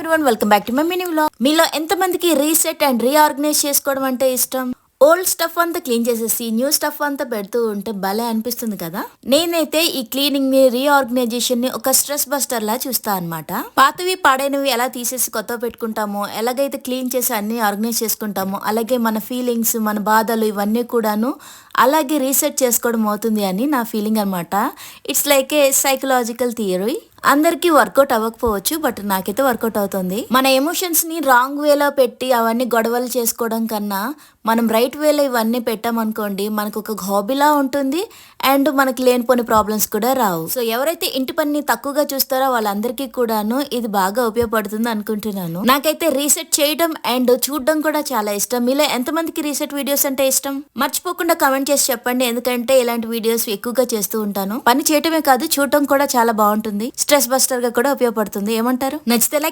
Everyone welcome back to my mini vlog. మీలో ఎంతమందికి reset and reorganise చేసుకోవడం అంటే ఇష్టం? ఓల్డ్ స్టఫ్ అంతా క్లీన్ చేసేసి న్యూ స్టఫ్ అంతా పెడుతూ ఉంటే భలే అనిపిస్తుంది కదా. నేనైతే ఈ క్లీనింగ్ ని రీఆర్గనైజేషన్ ని ఒక స్ట్రెస్ బస్టర్ లా చూస్తా అన్నమాట. పాతవి పాడైనవి ఎలా తీసేసి కొత్త పెట్టుకుంటామో, ఎలాగైతే క్లీన్ చేసి అన్ని ఆర్గనైజ్ చేసుకుంటామో, అలాగే మన ఫీలింగ్స్, మన బాధలు ఇవన్నీ కూడాను అలాగే రీసెట్ చేసుకోవడం అవుతుంది అని నా ఫీలింగ్ అనమాట. It's like a psychological theory. అందరికీ వర్కౌట్ అవ్వకపోవచ్చు, బట్ నాకైతే వర్కౌట్ అవుతుంది. మన ఎమోషన్స్ ని రాంగ్ వేలో పెట్టి అవన్నీ గొడవలు చేసుకోవడం కన్నా మనం రైట్ వేలో ఇవన్నీ పెట్టామనుకోండి, మనకు ఒక హాబీలా ఉంటుంది అండ్ మనకి లేనిపోని ప్రాబ్లమ్స్ కూడా రావు. సో ఎవరైతే ఇంటి పని తక్కువగా చూస్తారో వాళ్ళందరికీ కూడాను ఇది బాగా ఉపయోగపడుతుంది అనుకుంటున్నాను. నాకైతే రీసెట్ చేయడం అండ్ చూడడం కూడా చాలా ఇష్టం. మీలో ఎంతమందికి రీసెట్ వీడియోస్ అంటే ఇష్టం? మర్చిపోకుండా కమెంట్ చేసి చెప్పండి, ఎందుకంటే ఇలాంటి వీడియోస్ ఎక్కువగా చేస్తూ ఉంటాను. పని చేయటమే కాదు, చూడటం కూడా చాలా బాగుంటుంది. స్ట్రెస్ బస్టర్ గా కూడా ఉపయోగపడుతుంది. ఏమంటారు? నచ్చితే లైక్